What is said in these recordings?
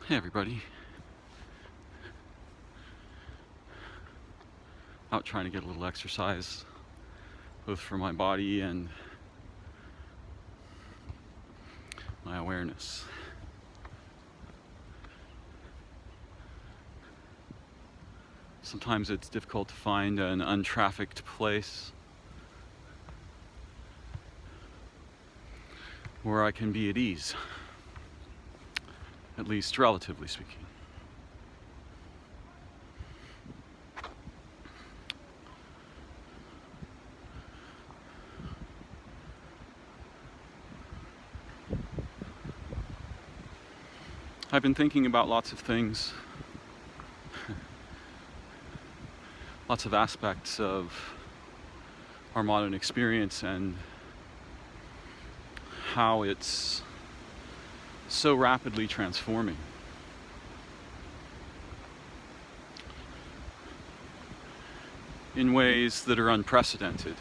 Hey everybody. Out trying to get a little exercise, both for my body and my awareness. Sometimes it's difficult to find an untrafficked place where I can be at ease, at least relatively speaking. I've been thinking about lots of things, lots of aspects of our modern experience and how it's so rapidly transforming. In ways that are unprecedented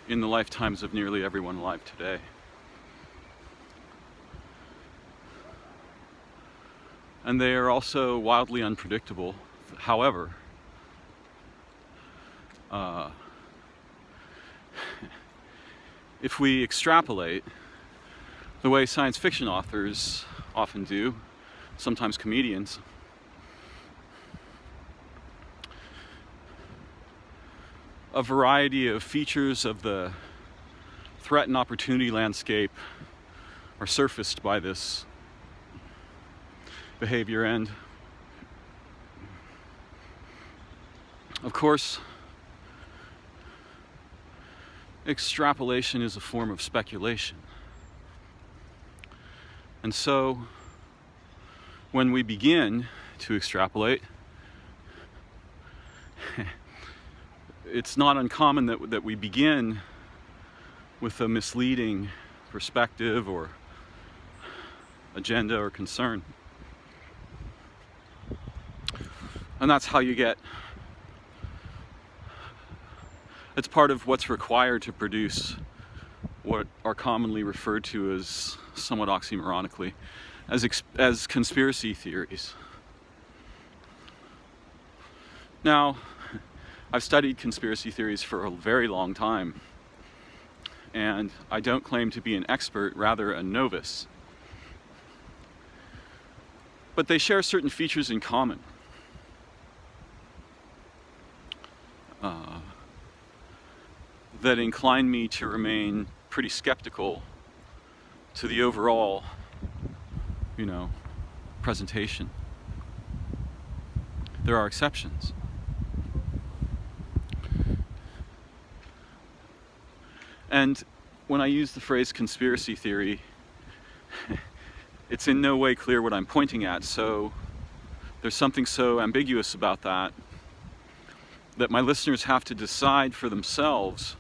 in the lifetimes of nearly everyone alive today. And they are also wildly unpredictable. However, if we extrapolate the way science fiction authors often do, sometimes comedians, a variety of features of the threat and opportunity landscape are surfaced by this behavior. And of course, extrapolation is a form of speculation. And so when we begin to extrapolate, it's not uncommon that we begin with a misleading perspective or agenda or concern. And that's how you get, it's part of what's required to produce what are commonly referred to as, somewhat oxymoronically, as conspiracy theories. Now, I've studied conspiracy theories for a very long time, and I don't claim to be an expert, rather a novice. But they share certain features in common. That incline me to remain pretty skeptical to the overall, presentation. There are exceptions. And when I use the phrase conspiracy theory, it's in no way clear what I'm pointing at, so there's something so ambiguous about that my listeners have to decide for themselves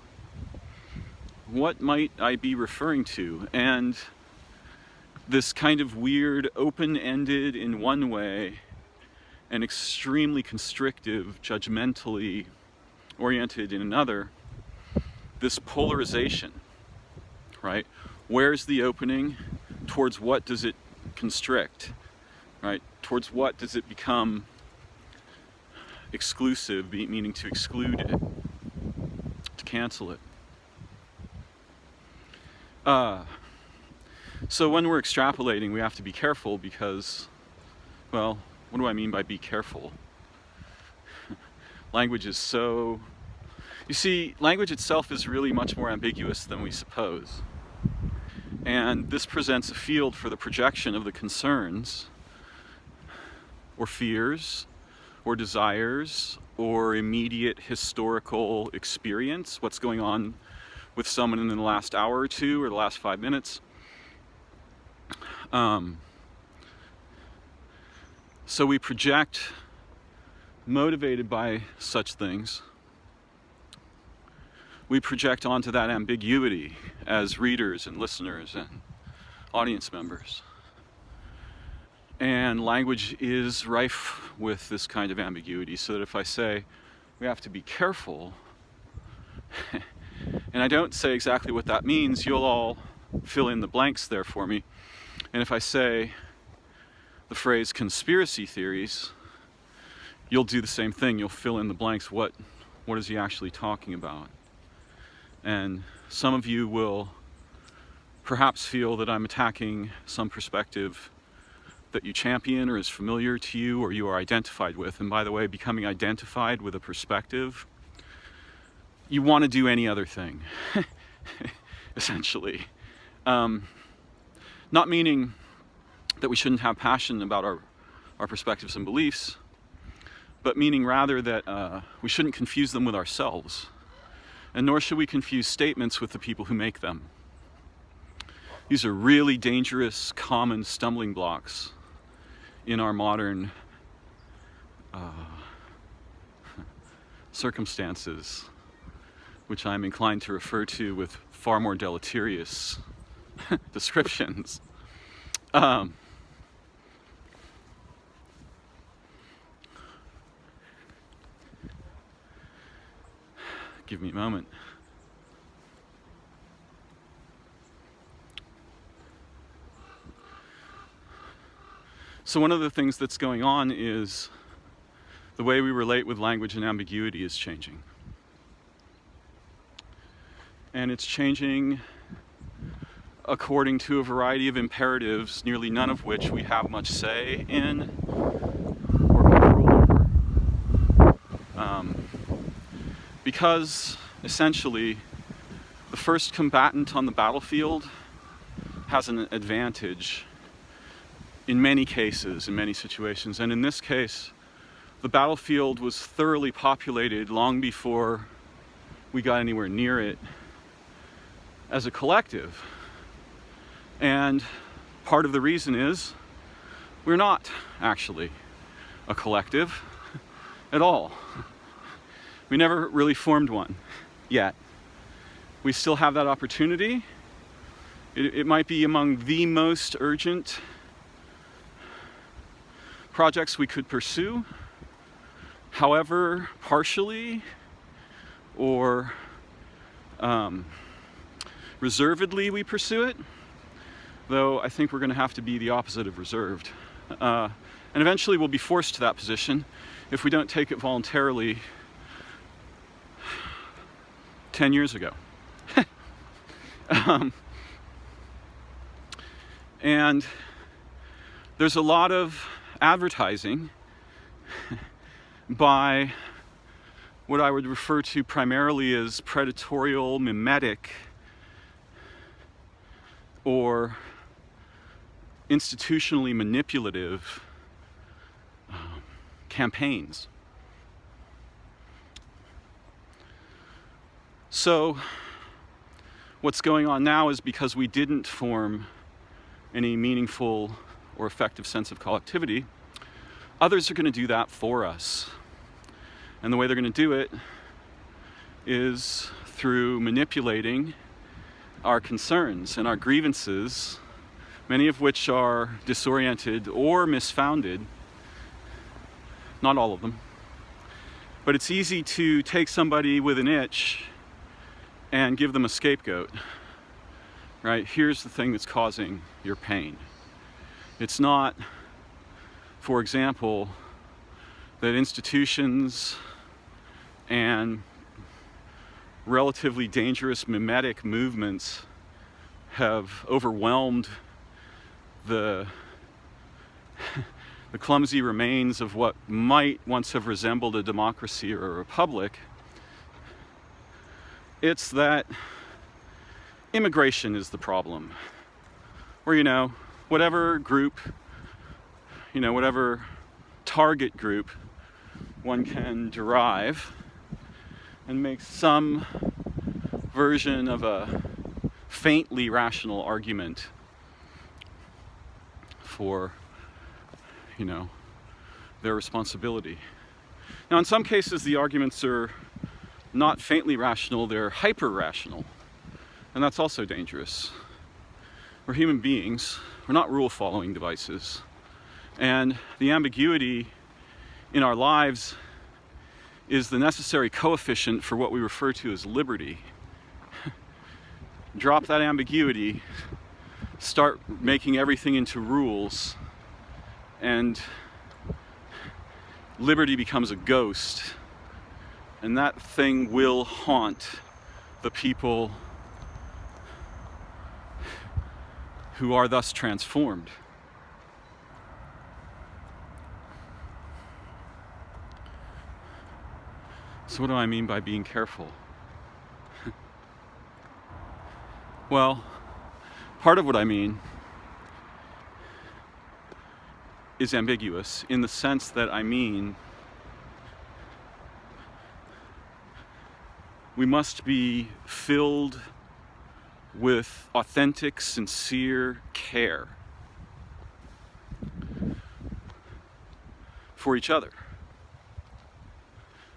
what might I be referring to. And this kind of weird, open-ended in one way and extremely constrictive, judgmentally oriented in another, this polarization, right? Where's the opening? Towards what does it constrict, right? Towards what does it become exclusive, meaning to exclude it, to cancel it? So when we're extrapolating, we have to be careful because, well, what do I mean by be careful? Language is so... You see, language itself is really much more ambiguous than we suppose. And this presents a field for the projection of the concerns, or fears, or desires, or immediate historical experience, what's going on with someone in the last hour or two, or the last 5 minutes. So we project, motivated by such things, we project onto that ambiguity as readers and listeners and audience members. And language is rife with this kind of ambiguity, so that if I say we have to be careful, and I don't say exactly what that means, you'll all fill in the blanks there for me. And if I say the phrase conspiracy theories, you'll do the same thing. You'll fill in the blanks. What is he actually talking about? And some of you will perhaps feel that I'm attacking some perspective that you champion or is familiar to you or you are identified with. And by the way, becoming identified with a perspective, you want to do any other thing, essentially. Not meaning that we shouldn't have passion about our perspectives and beliefs, but meaning rather that we shouldn't confuse them with ourselves, and nor should we confuse statements with the people who make them. These are really dangerous, common stumbling blocks in our modern circumstances, which I'm inclined to refer to with far more deleterious descriptions. Give me a moment. So one of the things that's going on is the way we relate with language and ambiguity is changing. And it's changing according to a variety of imperatives, nearly none of which we have much say in or control over. Because essentially the first combatant on the battlefield has an advantage in many cases, in many situations. And in this case, the battlefield was thoroughly populated long before we got anywhere near it as a collective. And part of the reason is we're not actually a collective at all. We never really formed one yet. We still have that opportunity. It might be among the most urgent projects we could pursue, however partially or reservedly we pursue it, though I think we're going to have to be the opposite of reserved. And eventually we'll be forced to that position if we don't take it voluntarily 10 years ago. And there's a lot of advertising by what I would refer to primarily as predatorial, mimetic, or institutionally manipulative campaigns. So what's going on now is because we didn't form any meaningful or effective sense of collectivity, others are going to do that for us. And the way they're going to do it is through manipulating our concerns and our grievances, many of which are disoriented or misfounded. Not all of them. But it's easy to take somebody with an itch and give them a scapegoat, right? Here's the thing that's causing your pain. It's not, for example, that institutions and relatively dangerous mimetic movements have overwhelmed the clumsy remains of what might once have resembled a democracy or a republic. It's that immigration is the problem. Or, whatever group, whatever target group one can derive and make some version of a faintly rational argument for, their responsibility. Now, in some cases, the arguments are not faintly rational, they're hyper-rational. And that's also dangerous. We're human beings. We're not rule-following devices. And the ambiguity in our lives is the necessary coefficient for what we refer to as liberty. Drop that ambiguity, start making everything into rules, and liberty becomes a ghost, and that thing will haunt the people who are thus transformed. So what do I mean by being careful? Well, part of what I mean is ambiguous in the sense that I mean we must be filled with authentic, sincere care for each other,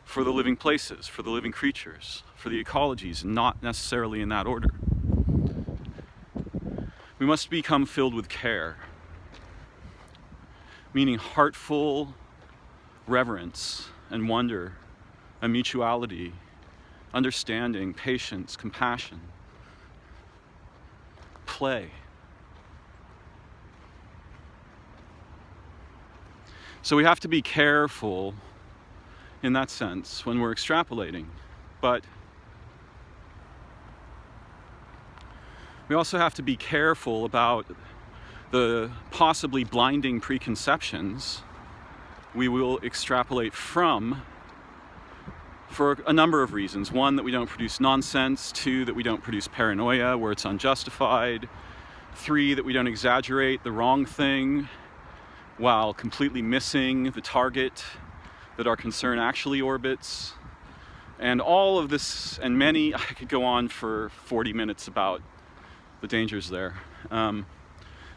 for the living places, for the living creatures, for the ecologies, not necessarily in that order. We must become filled with care, meaning heartful reverence and wonder and mutuality, understanding, patience, compassion, play. So we have to be careful in that sense when we're extrapolating, but we also have to be careful about the possibly blinding preconceptions we will extrapolate from for a number of reasons. One, that we don't produce nonsense. Two, that we don't produce paranoia where it's unjustified. Three, that we don't exaggerate the wrong thing while completely missing the target that our concern actually orbits. And all of this, and many, I could go on for 40 minutes about the dangers there. And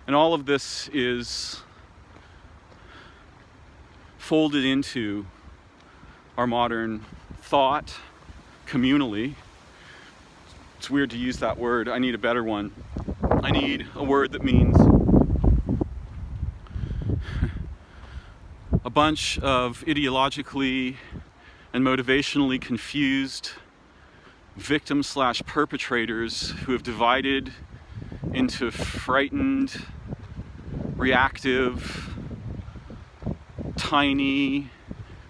all of this is folded into our modern thought communally. It's weird to use that word. I need a better one. I need a word that means a bunch of ideologically and motivationally confused victims/perpetrators who have divided into frightened, reactive, tiny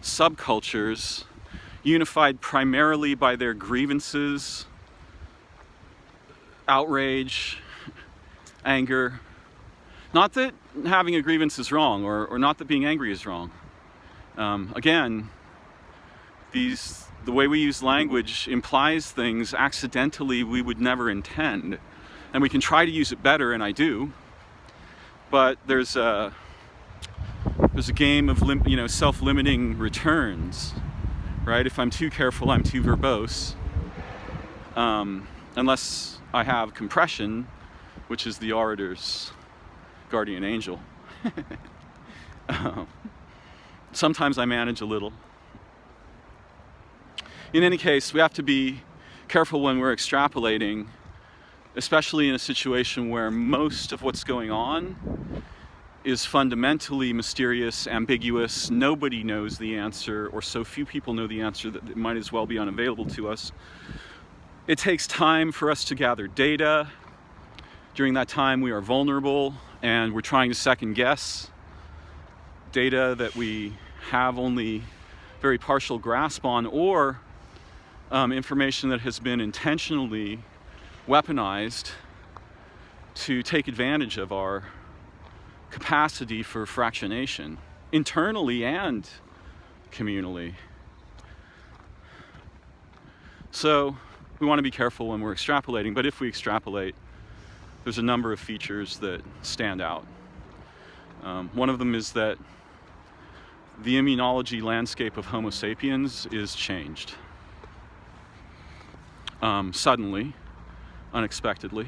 subcultures, unified primarily by their grievances, outrage, anger. Not that having a grievance is wrong, or not that being angry is wrong. Again, the way we use language implies things accidentally we would never intend. And we can try to use it better, and I do. But there's a game of self-limiting returns, right? If I'm too careful, I'm too verbose. Unless I have compression, which is the orator's guardian angel. Sometimes I manage a little. In any case, we have to be careful when we're extrapolating, especially in a situation where most of what's going on is fundamentally mysterious, ambiguous. Nobody knows the answer, or so few people know the answer that it might as well be unavailable to us. It takes time for us to gather data. During that time, we are vulnerable, and we're trying to second guess data that we have only very partial grasp on, or information that has been intentionally weaponized to take advantage of our capacity for fractionation, internally and communally. So we want to be careful when we're extrapolating, but if we extrapolate, there's a number of features that stand out. One of them is that the immunology landscape of Homo sapiens is changed. Suddenly, unexpectedly,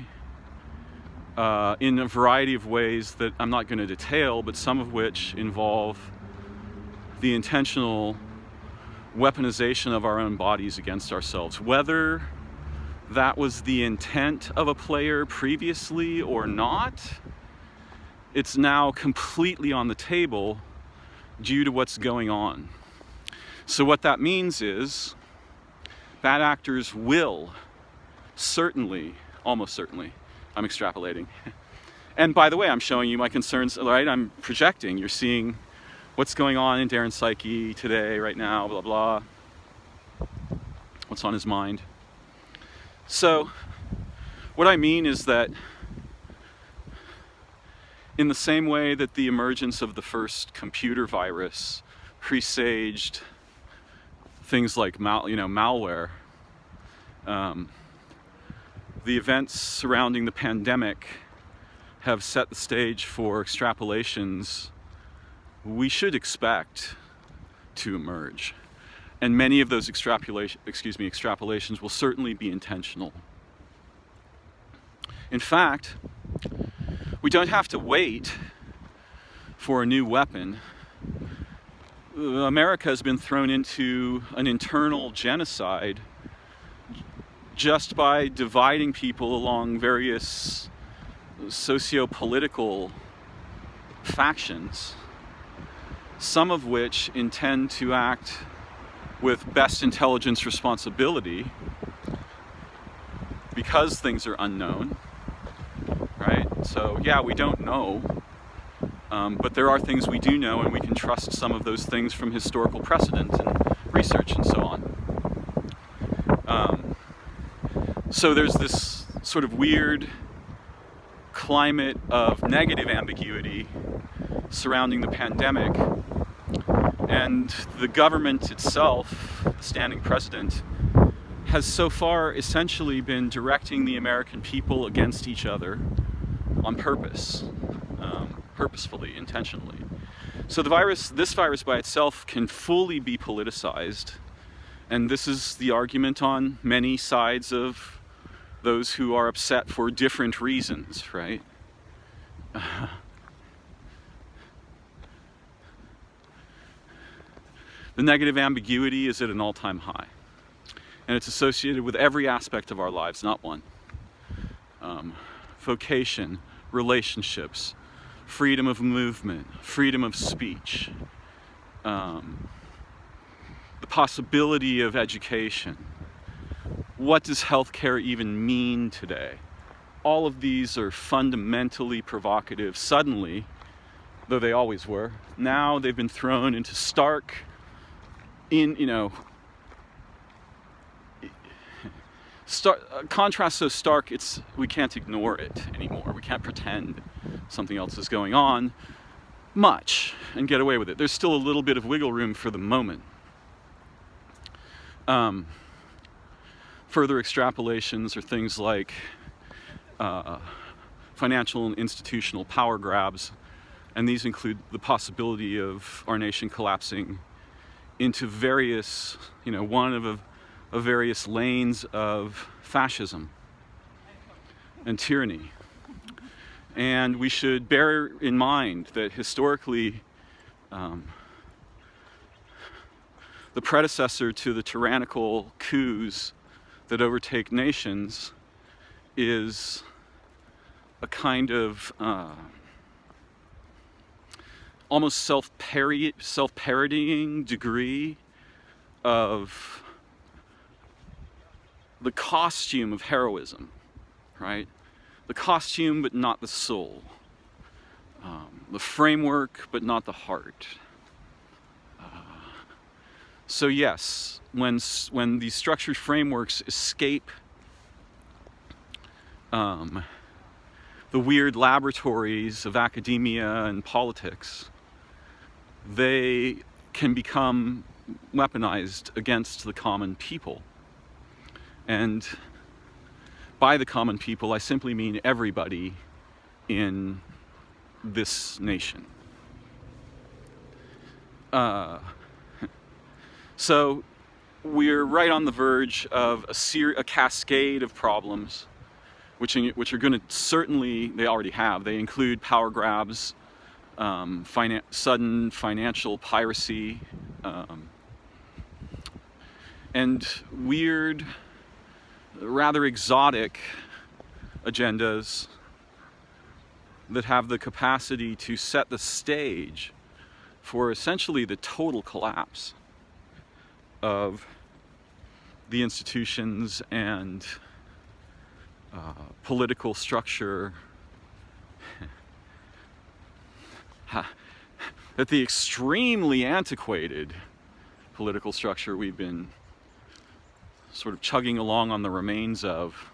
in a variety of ways that I'm not going to detail, but some of which involve the intentional weaponization of our own bodies against ourselves. Whether that was the intent of a player previously or not, it's now completely on the table due to what's going on. So what that means is bad actors will certainly, almost certainly, I'm extrapolating, And by the way, I'm showing you my concerns, right? I'm projecting. You're seeing what's going on in Darren's psyche today, right now, blah, blah. What's on his mind. So, what I mean is that in the same way that the emergence of the first computer virus presaged things like malware, the events surrounding the pandemic have set the stage for extrapolations we should expect to emerge. And many of those extrapolations will certainly be intentional. In fact, we don't have to wait for a new weapon. America has been thrown into an internal genocide just by dividing people along various socio-political factions, some of which intend to act with best intelligence responsibility because things are unknown, right? So yeah, we don't know, but there are things we do know, and we can trust some of those things from historical precedent and research and so on. So there's this sort of weird climate of negative ambiguity surrounding the pandemic, and the government itself, the standing president, has so far essentially been directing the American people against each other on purpose, purposefully, intentionally. So this virus by itself can fully be politicized, and this is the argument on many sides of those who are upset for different reasons, right? The negative ambiguity is at an all-time high, and it's associated with every aspect of our lives, not one. Vocation, relationships, freedom of movement, freedom of speech, the possibility of education. What does healthcare even mean today? All of these are fundamentally provocative. Suddenly, though they always were, now they've been thrown into contrast so stark, we can't ignore it anymore. We can't pretend something else is going on much and get away with it. There's still a little bit of wiggle room for the moment. Further extrapolations are things like financial and institutional power grabs, and these include the possibility of our nation collapsing into various, one of various lanes of fascism and tyranny. And we should bear in mind that historically, the predecessor to the tyrannical coups that overtake nations is a kind of almost self-parodying degree of the costume of heroism, right? The costume, but not the soul. The framework, but not the heart. So yes, when these structured frameworks escape the weird laboratories of academia and politics, they can become weaponized against the common people. And by the common people, I simply mean everybody in this nation. So we're right on the verge of a cascade of problems, which are going to certainly, they already have. They include power grabs, sudden financial piracy, and weird, rather exotic agendas that have the capacity to set the stage for essentially the total collapse of the institutions and political structure that the extremely antiquated political structure we've been sort of chugging along on the remains of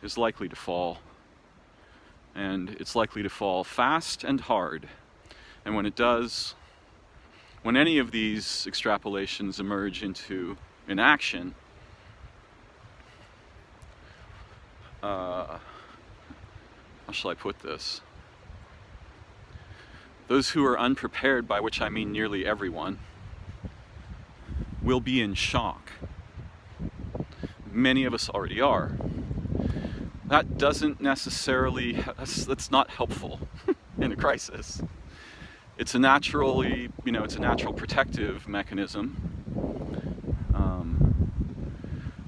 is likely to fall. And it's likely to fall fast and hard. And when it does, when any of these extrapolations emerge into an action, how shall I put this? Those who are unprepared, by which I mean nearly everyone, will be in shock. Many of us already are. That doesn't necessarily, that's not helpful in a crisis. It's a naturally, it's a natural protective mechanism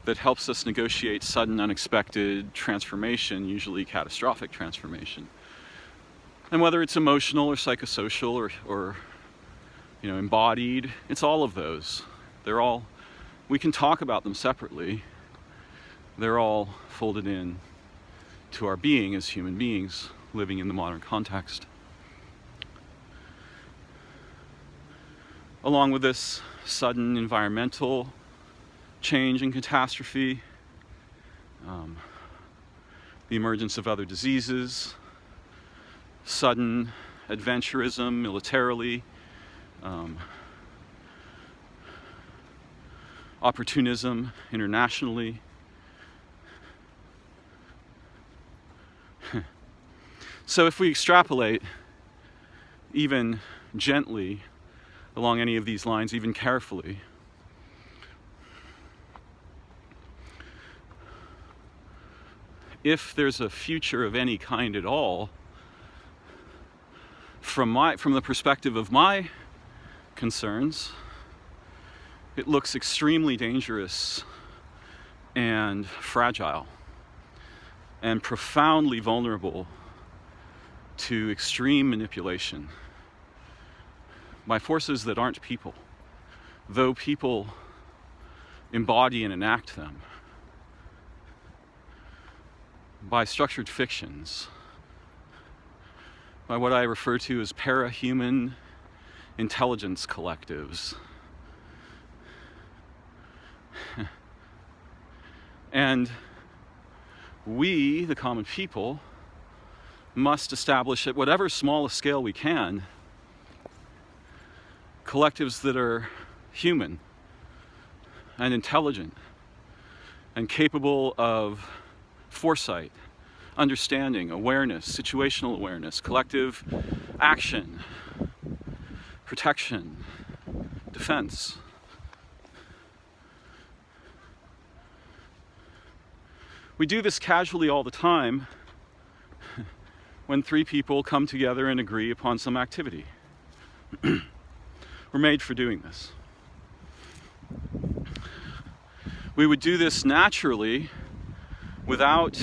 that helps us negotiate sudden, unexpected transformation, usually catastrophic transformation. And whether it's emotional or psychosocial or embodied, it's all of those. We can talk about them separately. They're all folded in to our being as human beings living in the modern context. Along with this sudden environmental change and catastrophe, the emergence of other diseases, sudden adventurism militarily, opportunism internationally. So if we extrapolate even gently along any of these lines, even carefully, if there's a future of any kind at all, from the perspective of my concerns, it looks extremely dangerous and fragile and profoundly vulnerable to extreme manipulation by forces that aren't people, though people embody and enact them, by structured fictions, by what I refer to as para-human intelligence collectives. And we, the common people, must establish at whatever small a scale we can collectives that are human and intelligent and capable of foresight, understanding, awareness, situational awareness, collective action, protection, defense. We do this casually all the time when three people come together and agree upon some activity. We're made for doing this. We would do this naturally without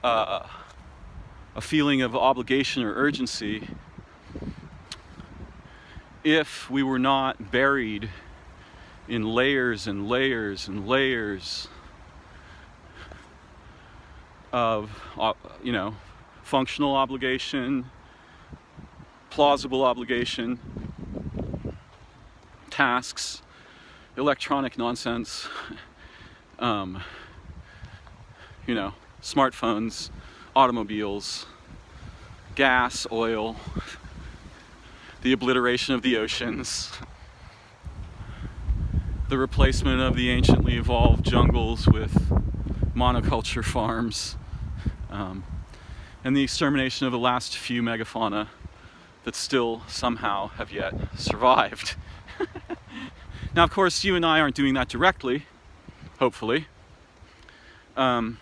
a feeling of obligation or urgency if we were not buried in layers and layers and layers of, functional obligation, plausible obligation, tasks, electronic nonsense, smartphones, automobiles, gas, oil, the obliteration of the oceans, the replacement of the anciently evolved jungles with monoculture farms, and the extermination of the last few megafauna that still somehow have yet survived. Now, of course, you and I aren't doing that directly, hopefully. Our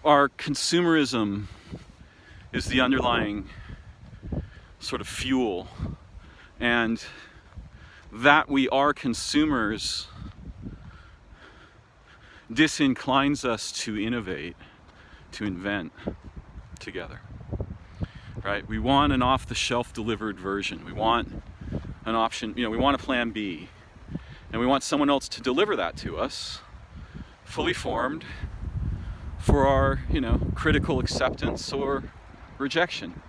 consumerism is the underlying sort of fuel, and that we are consumers disinclines us to innovate, to invent together, right? We want an off-the-shelf delivered version. We want an option, we want a plan B, and we want someone else to deliver that to us, fully formed, for our, critical acceptance or rejection.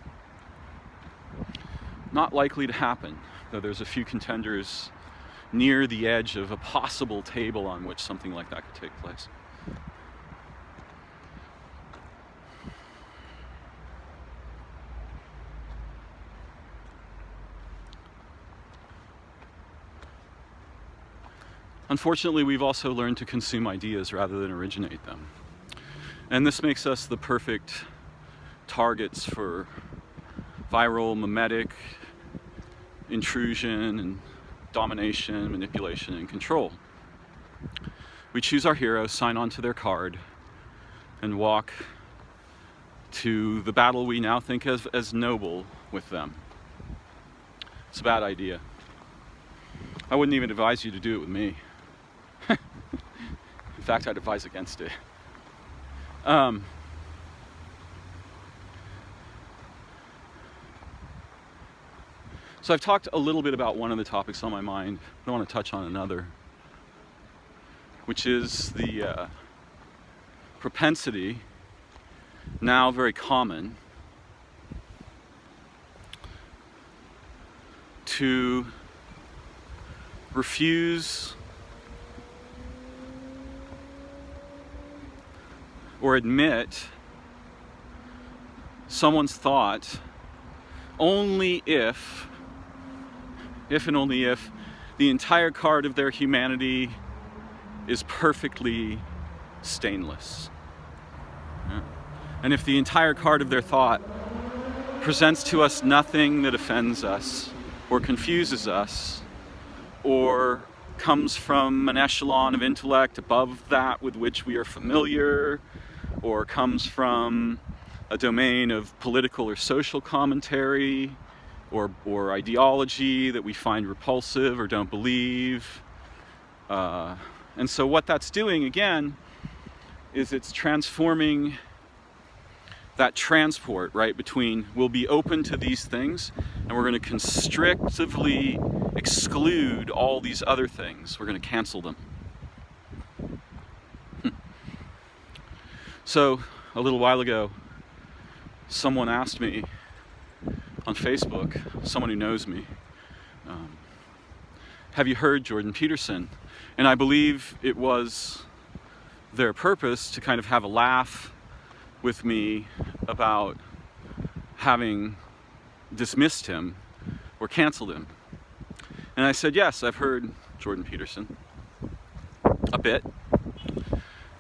Not likely to happen, though there's a few contenders near the edge of a possible table on which something like that could take place. Unfortunately, we've also learned to consume ideas rather than originate them. And this makes us the perfect targets for viral mimetic intrusion and domination, manipulation, and control. We choose our hero, sign on to their card, and walk to the battle we now think of as noble with them. It's a bad idea. I wouldn't even advise you to do it with me. In fact, I'd advise against it. So I've talked a little bit about one of the topics on my mind. I want to touch on another, which is the propensity, now very common, to refuse or admit someone's thought only if and only if the entire card of their humanity is perfectly stainless. Yeah. And if the entire card of their thought presents to us nothing that offends us or confuses us or comes from an echelon of intellect above that with which we are familiar, or comes from a domain of political or social commentary or ideology that we find repulsive or don't believe. And so what that's doing, again, is it's transforming that transport, right, between we'll be open to these things and we're going to constrictively exclude all these other things. We're going to cancel them. So a little while ago, someone asked me on Facebook, someone who knows me, have you heard Jordan Peterson? And I believe it was their purpose to kind of have a laugh with me about having dismissed him or canceled him. And I said, yes, I've heard Jordan Peterson a bit,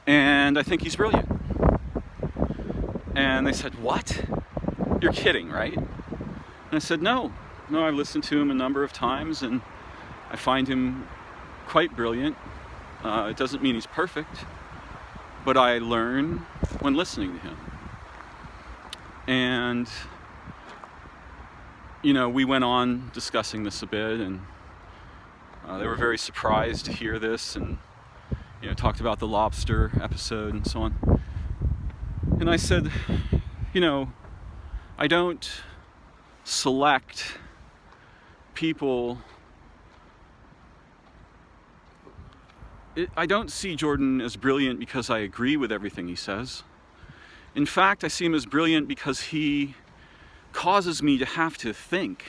and I think he's brilliant. And they said, what? You're kidding, right? And I said, no, I've listened to him a number of times and I find him quite brilliant. It doesn't mean he's perfect, but I learn when listening to him. And, we went on discussing this a bit, and they were very surprised to hear this, and, talked about the lobster episode and so on. And I said, I don't select people. I don't see Jordan as brilliant because I agree with everything he says. In fact, I see him as brilliant because he causes me to have to think,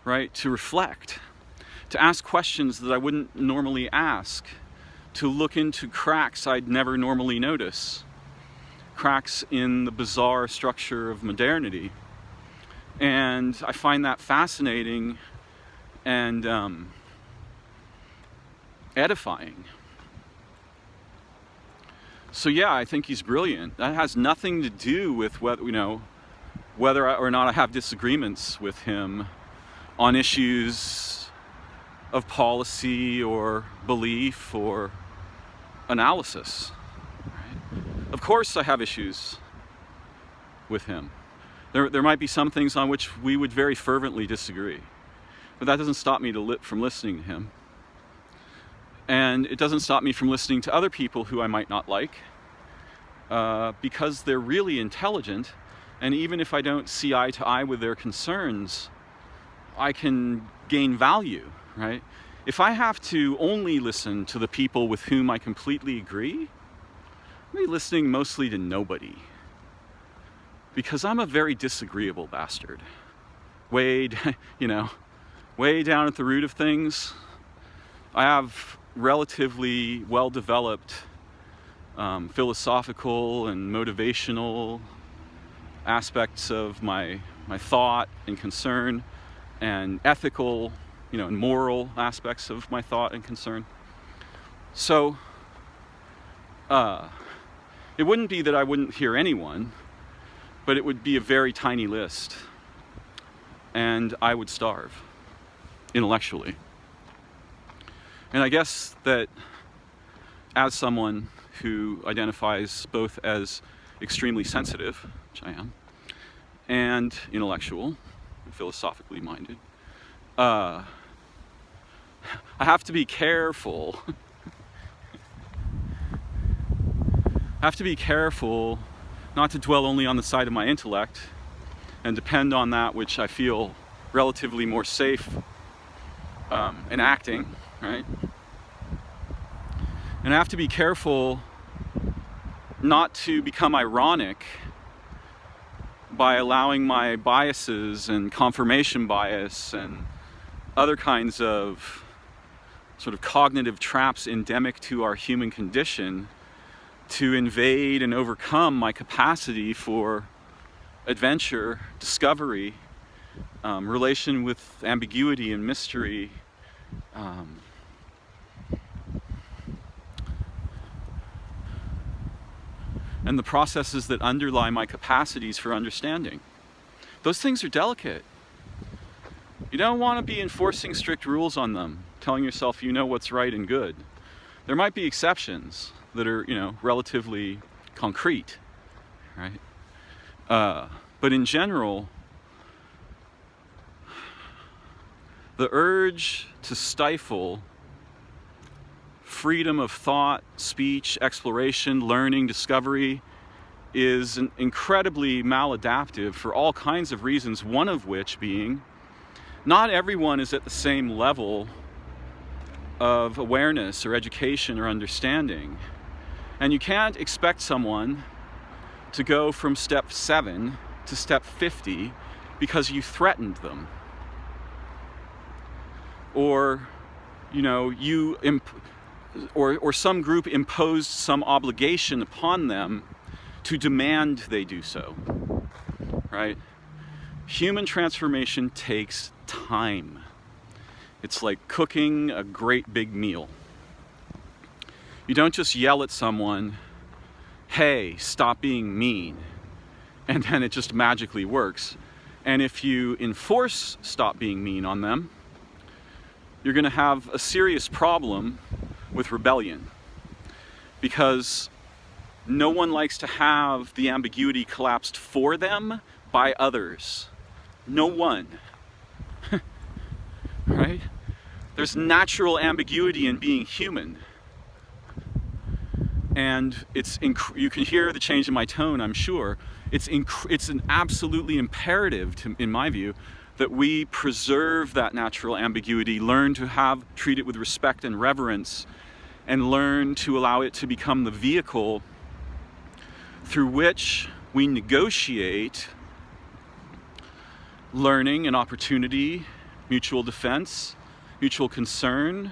right? To reflect, to ask questions that I wouldn't normally ask, to look into cracks I'd never normally notice, cracks in the bizarre structure of modernity. And I find that fascinating and edifying. So yeah, I think he's brilliant. That has nothing to do with whether or not I have disagreements with him on issues of policy or belief or analysis. Right? Of course I have issues with him. There might be some things on which we would very fervently disagree, but that doesn't stop me from listening to him. And it doesn't stop me from listening to other people who I might not like, because they're really intelligent, and even if I don't see eye to eye with their concerns, I can gain value, right? If I have to only listen to the people with whom I completely agree, I'm listening mostly to nobody. because I'm a very disagreeable bastard. Way, way down at the root of things, I have relatively well-developed philosophical and motivational aspects of my thought and concern, and ethical, and moral aspects of my thought and concern. So it wouldn't be that I wouldn't hear anyone, but it would be a very tiny list, and I would starve intellectually. And I guess that as someone who identifies both as extremely sensitive, which I am, and intellectual, and philosophically minded, I have to be careful. I have to be careful not to dwell only on the side of my intellect and depend on that which I feel relatively more safe enacting, right? And I have to be careful not to become ironic by allowing my biases and confirmation bias and other kinds of sort of cognitive traps endemic to our human condition to invade and overcome my capacity for adventure, discovery, relation with ambiguity and mystery, and the processes that underlie my capacities for understanding. Those things are delicate. You don't want to be enforcing strict rules on them, telling yourself you know what's right and good. There might be exceptions that are, relatively concrete, right? But in general, the urge to stifle freedom of thought, speech, exploration, learning, discovery is incredibly maladaptive for all kinds of reasons, one of which being not everyone is at the same level of awareness or education or understanding. And you can't expect someone to go from step 7 to step 50 because you threatened them. Or, or some group imposed some obligation upon them to demand they do so, right? Human transformation takes time. It's like cooking a great big meal. You don't just yell at someone, hey, stop being mean, and then it just magically works. And if you enforce stop being mean on them, you're going to have a serious problem with rebellion, because no one likes to have the ambiguity collapsed for them by others. No one. Right? There's natural ambiguity in being human. And you can hear the change in my tone, I'm sure. It's an absolutely imperative, in my view, that we preserve that natural ambiguity, learn to treat it with respect and reverence, and learn to allow it to become the vehicle through which we negotiate learning and opportunity, mutual defense, mutual concern,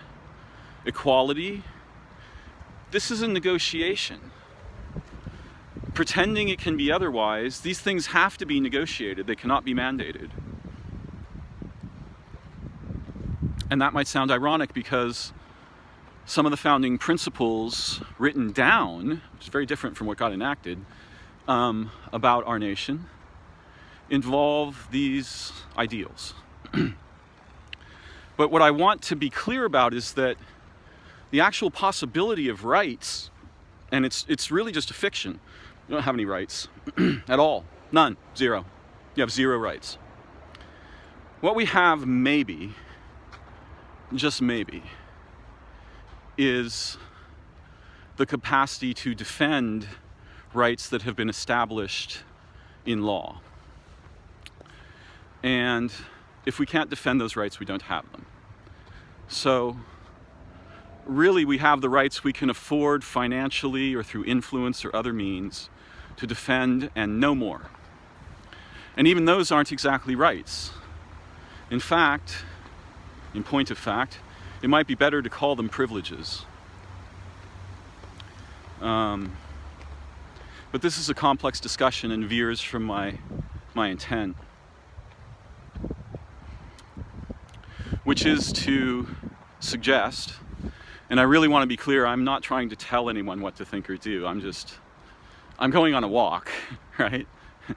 equality. This is a negotiation. Pretending it can be otherwise, these things have to be negotiated. They cannot be mandated. And that might sound ironic because some of the founding principles written down, which is very different from what got enacted, about our nation, involve these ideals. But what I want to be clear about is that the actual possibility of rights, and it's really just a fiction. You don't have any rights at all. None. Zero. You have zero rights. What we have, maybe, just maybe, is the capacity to defend rights that have been established in law. And if we can't defend those rights, we don't have them. So really, we have the rights we can afford financially or through influence or other means to defend, and no more. And even those aren't exactly rights. In fact, in point of fact, it might be better to call them privileges. But this is a complex discussion and veers from my intent, which is to suggest, and I really want to be clear, I'm not trying to tell anyone what to think or do. I'm going on a walk, right,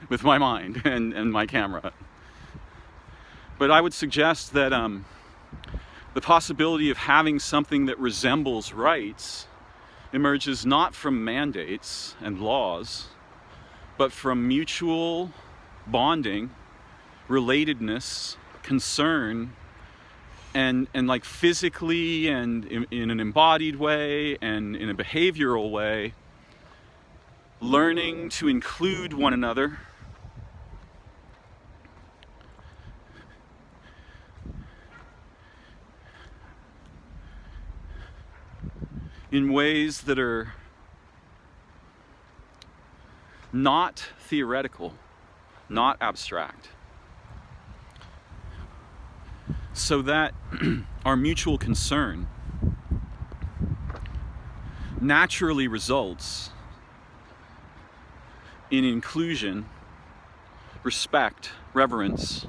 with my mind and my camera. But I would suggest that the possibility of having something that resembles rights emerges not from mandates and laws, but from mutual bonding, relatedness, concern, and like physically and in an embodied way and in a behavioral way, learning to include one another in ways that are not theoretical, not abstract, so that our mutual concern naturally results in inclusion, respect, reverence,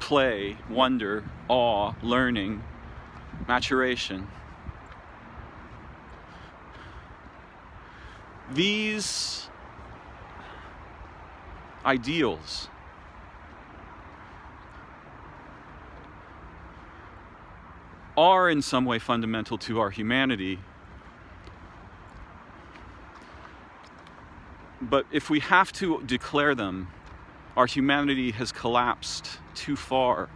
play, wonder, awe, learning, maturation. These ideals are in some way fundamental to our humanity. But if we have to declare them, our humanity has collapsed too far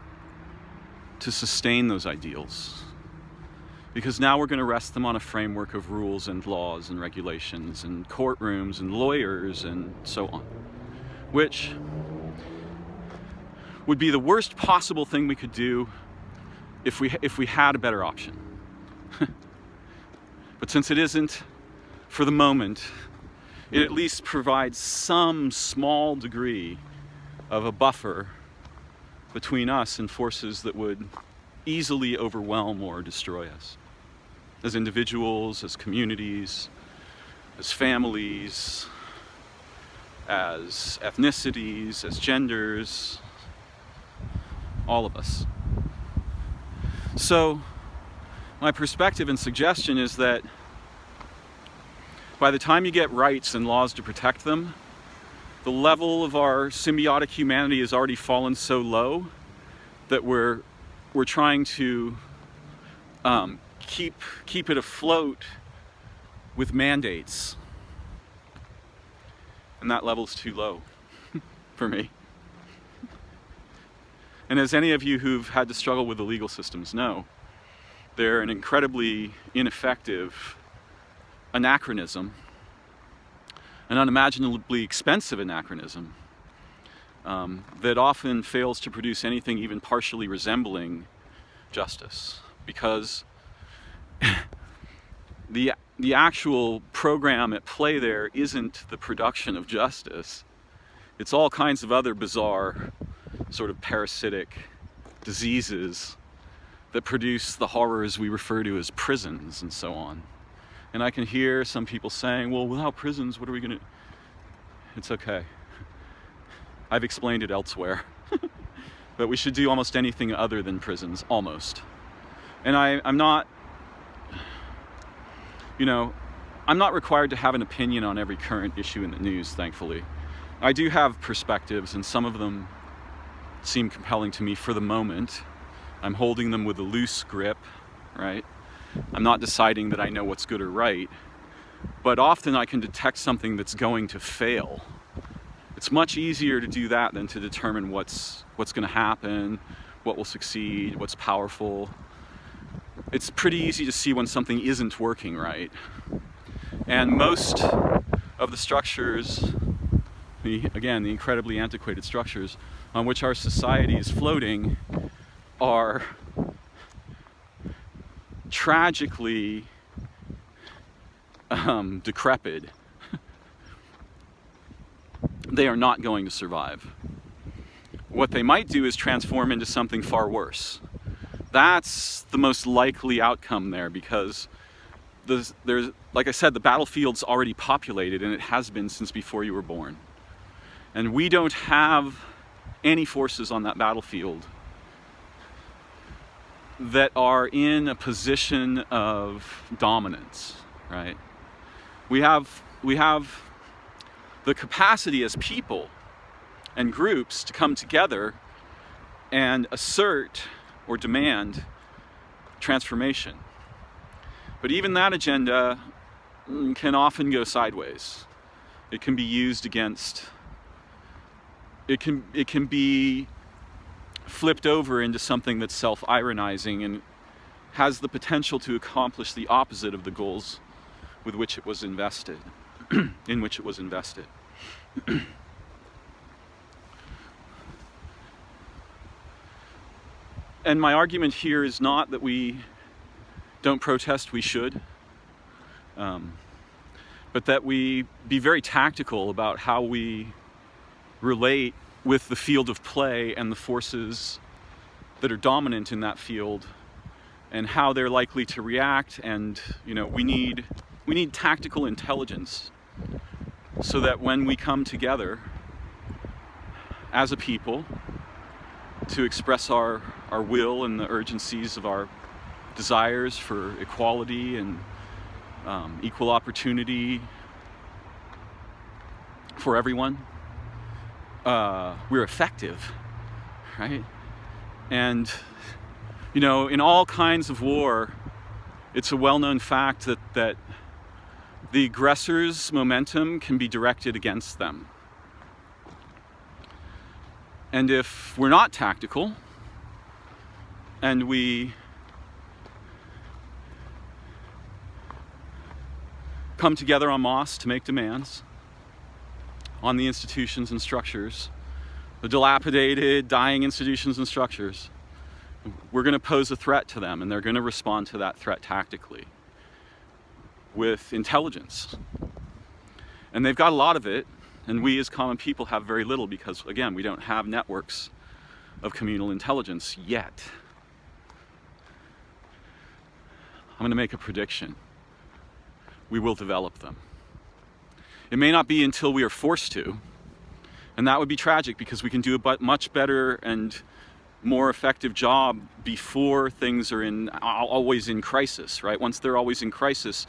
to sustain those ideals. Because now we're going to rest them on a framework of rules and laws and regulations and courtrooms and lawyers and so on, which would be the worst possible thing we could do if we had a better option. But since it isn't, for the moment, it at least provides some small degree of a buffer between us and forces that would easily overwhelm or destroy us. As individuals, as communities, as families, as ethnicities, as genders, all of us. So, my perspective and suggestion is that by the time you get rights and laws to protect them, the level of our symbiotic humanity has already fallen so low that we're trying to keep it afloat with mandates, and that level's too low for me. And as any of you who've had to struggle with the legal systems know, they're an incredibly ineffective anachronism, an unimaginably expensive anachronism that often fails to produce anything even partially resembling justice, because the actual program at play there isn't the production of justice. It's all kinds of other bizarre, sort of parasitic diseases that produce the horrors we refer to as prisons and so on. And I can hear some people saying, well, without prisons, what are we going to... It's okay. I've explained it elsewhere. But we should do almost anything other than prisons, almost. And I'm not, I'm not required to have an opinion on every current issue in the news, thankfully. I do have perspectives, and some of them seem compelling to me for the moment. I'm holding them with a loose grip, right? I'm not deciding that I know what's good or right, but often I can detect something that's going to fail. It's much easier to do that than to determine what's going to happen, what will succeed, what's powerful. It's pretty easy to see when something isn't working right. And most of the structures, the incredibly antiquated structures on which our society is floating, are tragically decrepit. They are not going to survive. what they might do is transform into something far worse. That's the most likely outcome there, because there's, like I said, the battlefield's already populated, and it has been since before you were born. And we don't have any forces on that battlefield that are in a position of dominance, right? We have the capacity as people and groups to come together and assert or demand transformation. But even that agenda can often go sideways. It can be used against, it can be flipped over into something that's self-ironizing and has the potential to accomplish the opposite of the goals with which it was invested, in which it was invested. And my argument here is not that we don't protest, we should, but that we be very tactical about how we relate with the field of play and the forces that are dominant in that field, and how they're likely to react. And we need tactical intelligence, so that when we come together as a people to express our will and the urgencies of our desires for equality and equal opportunity for everyone, we're effective, right? And in all kinds of war, it's a well-known fact that the aggressor's momentum can be directed against them. And if we're not tactical, and we come together en masse to make demands on the institutions and structures, the dilapidated, dying institutions and structures, we're going to pose a threat to them, and they're going to respond to that threat tactically with intelligence. And they've got a lot of it, and we as common people have very little, because, again, we don't have networks of communal intelligence yet. I'm going to make a prediction. We will develop them. It may not be until we are forced to, and that would be tragic, because we can do a much better and more effective job before things are always in crisis, right? Once they're always in crisis,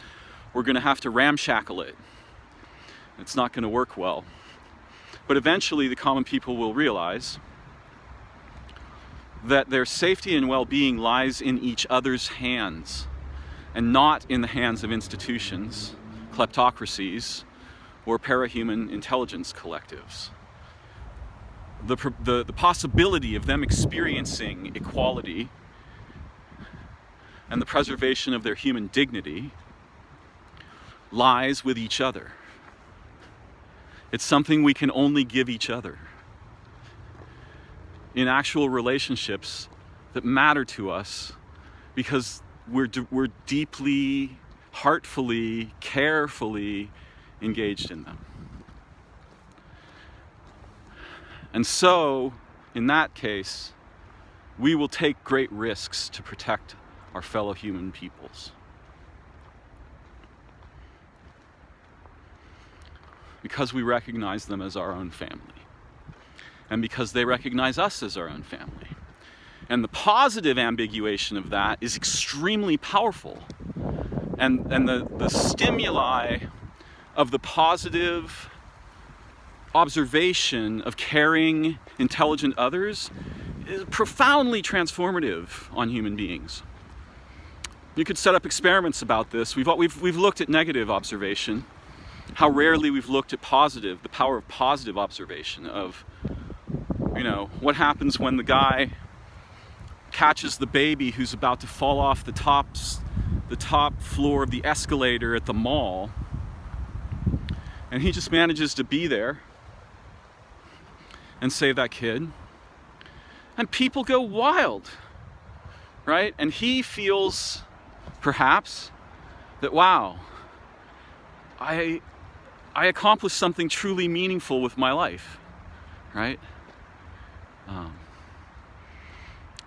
we're going to have to ramshackle it. It's not going to work well. But eventually the common people will realize that their safety and well-being lies in each other's hands, and not in the hands of institutions, kleptocracies, or parahuman intelligence collectives. The possibility of them experiencing equality and the preservation of their human dignity lies with each other. It's something we can only give each other in actual relationships that matter to us, because we're deeply, heartfully, carefully engaged in them. And so, in that case, we will take great risks to protect our fellow human peoples. Because we recognize them as our own family. And because they recognize us as our own family. And the positive ambiguation of that is extremely powerful. And the stimuli of the positive observation of caring, intelligent others is profoundly transformative on human beings. You could set up experiments about this. We've looked at negative observation. How rarely we've looked at positive, the power of positive observation of, what happens when the guy catches the baby who's about to fall off the top floor of the escalator at the mall, and he just manages to be there and save that kid. And people go wild, right? And he feels, perhaps, that, wow, I accomplished something truly meaningful with my life, right?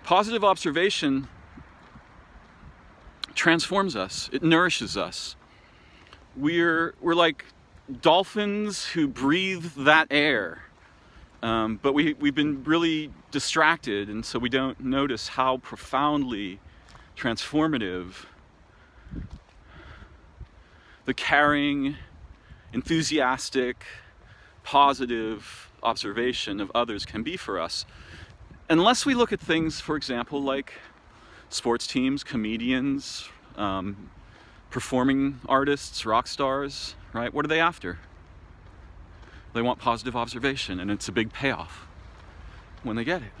Positive observation transforms us. It nourishes us. We're like dolphins who breathe that air. But we've been really distracted, and so we don't notice how profoundly transformative the caring, enthusiastic, positive observation of others can be for us. Unless we look at things, for example, like sports teams, comedians, performing artists, rock stars, right? What are they after? They want positive observation, and it's a big payoff when they get it.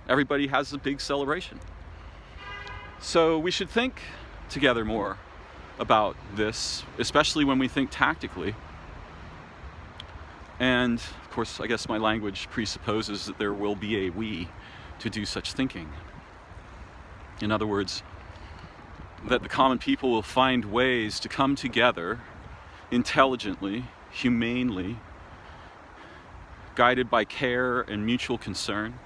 Everybody has a big celebration. So we should think together more about this, especially when we think tactically. And of course, I guess my language presupposes that there will be a we to do such thinking. In other words, that the common people will find ways to come together intelligently, humanely, guided by care and mutual concern,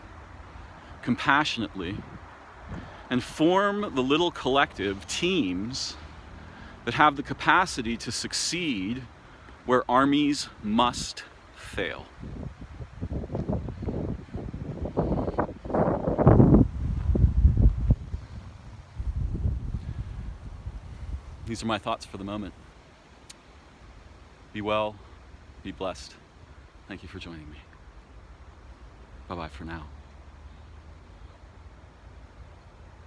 compassionately, and form the little collective teams that have the capacity to succeed where armies must fail. These are my thoughts for the moment. Be well, be blessed. Thank you for joining me. Bye-bye for now.